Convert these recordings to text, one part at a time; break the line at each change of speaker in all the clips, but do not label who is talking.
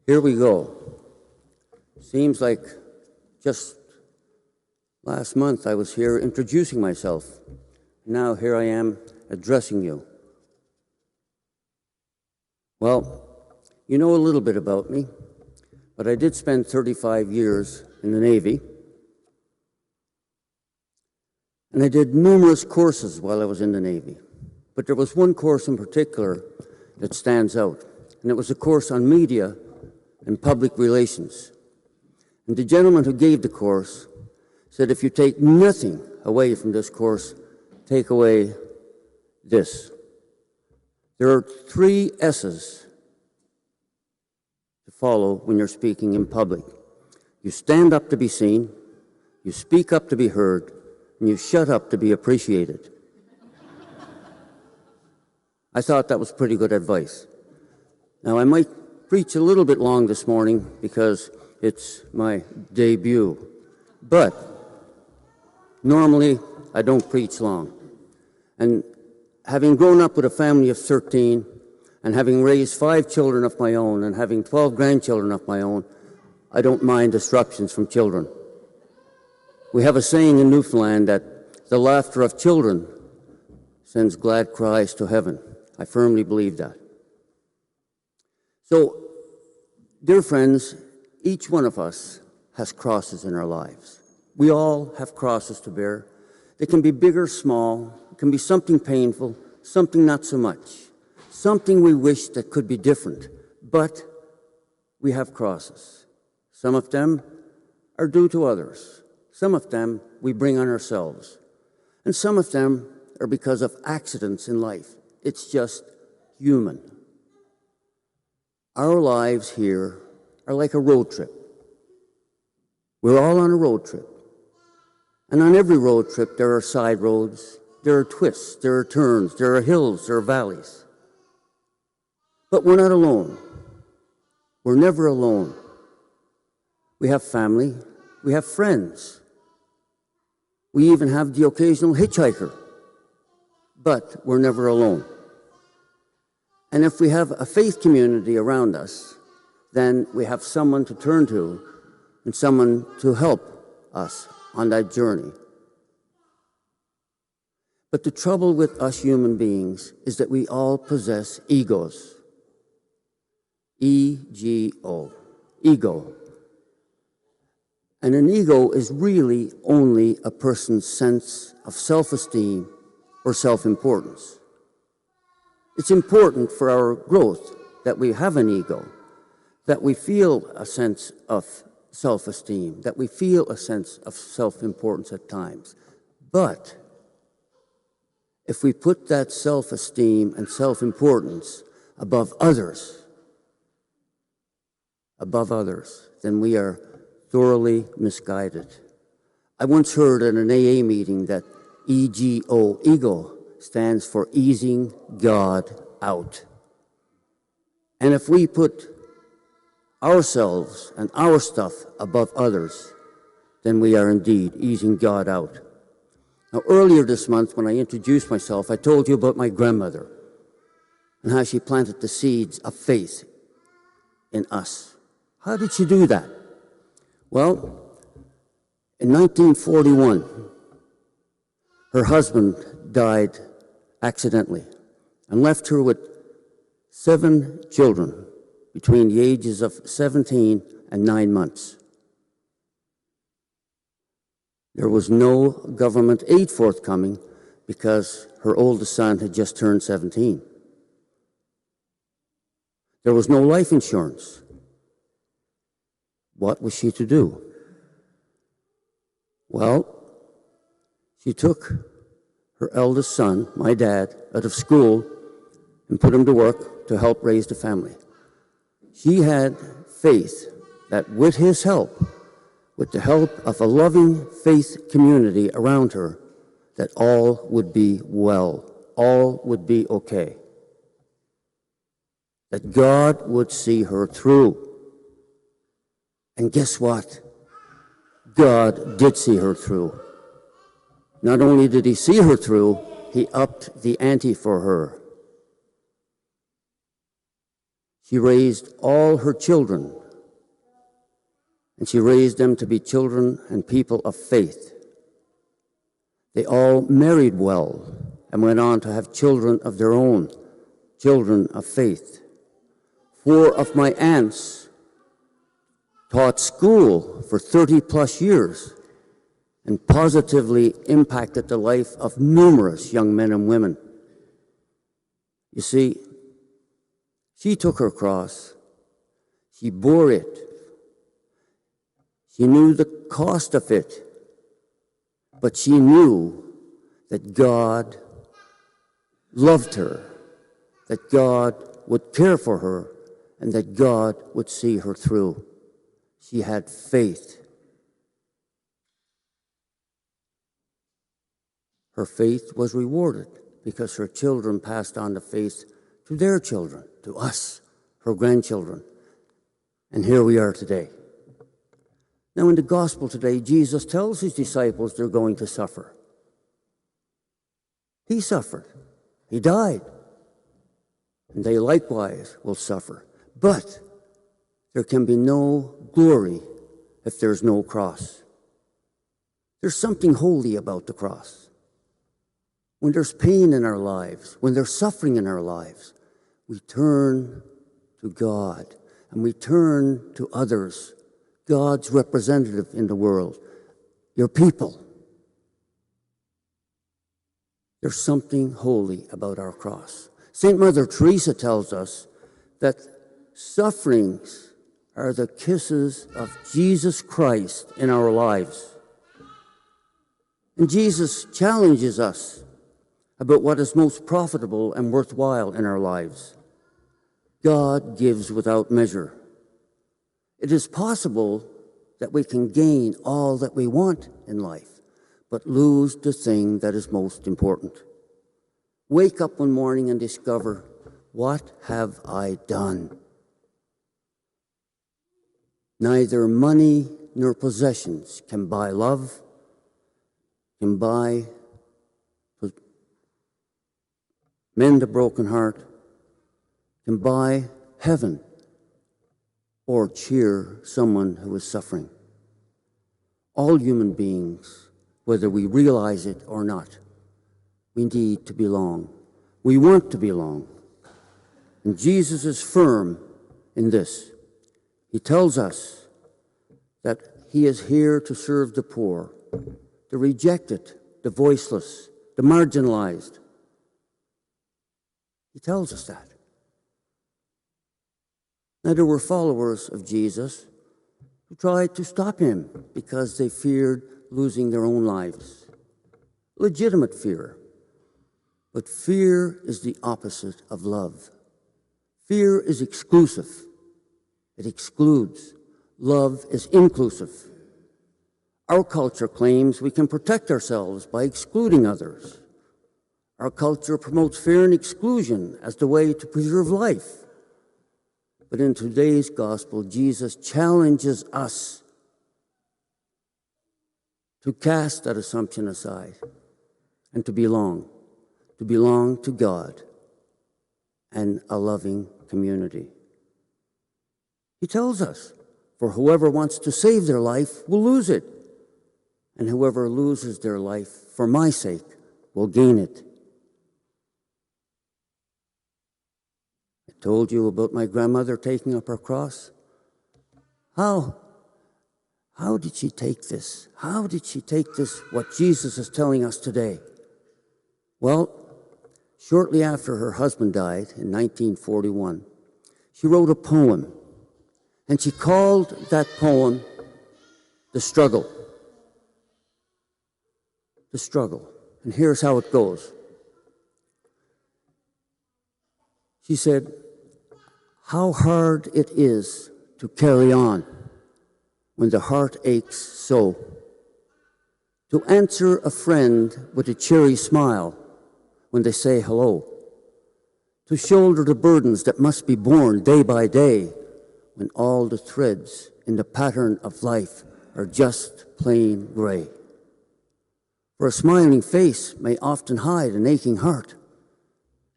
Here we go. Seems like just last month I was here introducing myself. Now here I am addressing you. Well, you know a little bit about me, but I did spend 35 years in the Navy, and I did numerous courses while I was in the Navy. But there was one course in particular that stands out, and it was a course on media and public relations. And the gentleman who gave the course said, if you take nothing away from this course, take away this. There are 3 S's to follow when you're speaking in public. You stand up to be seen, you speak up to be heard, and you shut up to be appreciated. I thought that was pretty good advice. Now, I might preach a little bit long this morning because it's my debut, but normally I don't preach long. And having grown up with a family of 13 and having raised 5 children of my own and having 12 grandchildren of my own, I don't mind disruptions from children. We have a saying in Newfoundland that the laughter of children sends glad cries to heaven. I firmly believe that. So, dear friends, each one of us has crosses in our lives. We all have crosses to bear. They can be big or small. It can be something painful, something not so much, something we wish that could be different. But we have crosses. Some of them are due to others. Some of them we bring on ourselves. And some of them are because of accidents in life. It's just human. Our lives here are like a road trip. We're all on a road trip. And on every road trip, there are side roads, there are twists, there are turns, there are hills, there are valleys. But we're not alone. We're never alone. We have family, we have friends. We even have the occasional hitchhiker. But we're never alone. And if we have a faith community around us, then we have someone to turn to and someone to help us on that journey. But the trouble with us human beings is that we all possess egos. E-G-O. Ego. And an ego is really only a person's sense of self-esteem or self-importance. It's important for our growth that we have an ego, that we feel a sense of self-esteem, that we feel a sense of self-importance at times. But if we put that self-esteem and self-importance above others, then we are thoroughly misguided. I once heard at an AA meeting that EGO, ego, stands for easing God out. And if we put ourselves and our stuff above others, then we are indeed easing God out. Now, earlier this month, when I introduced myself, I told you about my grandmother and how she planted the seeds of faith in us. How did she do that? Well, in 1941, her husband died accidentally and left her with 7 children between the ages of 17 and 9 months. There was no government aid forthcoming because her oldest son had just turned 17. There was no life insurance. What was she to do? Well, she took her eldest son, my dad, out of school and put him to work to help raise the family. She had faith that with his help, with the help of a loving faith community around her, that all would be well, all would be okay. That God would see her through. And guess what? God did see her through. Not only did he see her through, he upped the ante for her. She raised all her children, and she raised them to be children and people of faith. They all married well and went on to have children of their own, children of faith. 4 of my aunts taught school for 30-plus years and positively impacted the life of numerous young men and women. You see, she took her cross, she bore it, she knew the cost of it, but she knew that God loved her, that God would care for her, and that God would see her through. She had faith. Her faith was rewarded because her children passed on the faith to their children, to us, her grandchildren. And here we are today. Now in the gospel today, Jesus tells his disciples they're going to suffer. He suffered. He died. And they likewise will suffer. But there can be no glory if there's no cross. There's something holy about the cross. When there's pain in our lives, when there's suffering in our lives, we turn to God and we turn to others, God's representative in the world, your people. There's something holy about our cross. St. Mother Teresa tells us that sufferings are the kisses of Jesus Christ in our lives. And Jesus challenges us about what is most profitable and worthwhile in our lives. God gives without measure. It is possible that we can gain all that we want in life, but lose the thing that is most important. Wake up one morning and discover, what have I done? Neither money nor possessions can buy love, can mend a broken heart, can buy heaven, or cheer someone who is suffering. All human beings, whether we realize it or not, we need to belong. We want to belong. And Jesus is firm in this. He tells us that he is here to serve the poor, the rejected, the voiceless, the marginalized. He tells us that. Now, there were followers of Jesus who tried to stop him because they feared losing their own lives. Legitimate fear. But fear is the opposite of love. Fear is exclusive. It excludes. Love is inclusive. Our culture claims we can protect ourselves by excluding others. Our culture promotes fear and exclusion as the way to preserve life. But in today's gospel, Jesus challenges us to cast that assumption aside and to belong to God and a loving community. He tells us, for whoever wants to save their life will lose it, and whoever loses their life for my sake will gain it. I told you about my grandmother taking up her cross. How did she take this? How did she take this, what Jesus is telling us today? Well, shortly after her husband died in 1941, she wrote a poem, and she called that poem The Struggle. The Struggle. And here's how it goes. She said, how hard it is to carry on when the heart aches so. To answer a friend with a cheery smile when they say hello. To shoulder the burdens that must be borne day by day when all the threads in the pattern of life are just plain gray. For a smiling face may often hide an aching heart,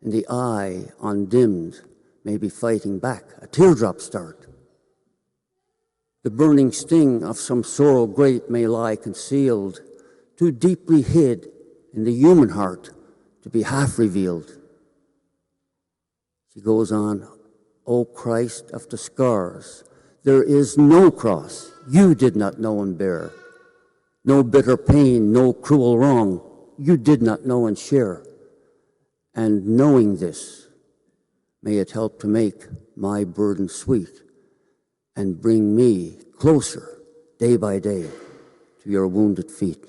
and the eye undimmed may be fighting back, a teardrop start. The burning sting of some sorrow great may lie concealed, too deeply hid in the human heart to be half revealed. She goes on, O Christ of the scars, there is no cross you did not know and bear, no bitter pain, no cruel wrong you did not know and share. And knowing this, may it help to make my burden sweet and bring me closer day by day to your wounded feet.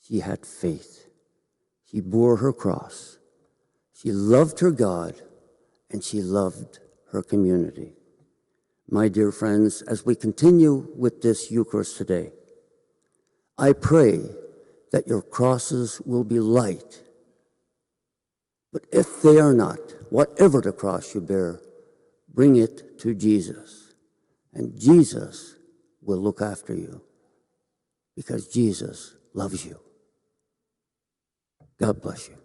She had faith. She bore her cross. She loved her God, and she loved her community. My dear friends, as we continue with this Eucharist today, I pray that your crosses will be light. But if they are not, whatever the cross you bear, bring it to Jesus. And Jesus will look after you because Jesus loves you. God bless you.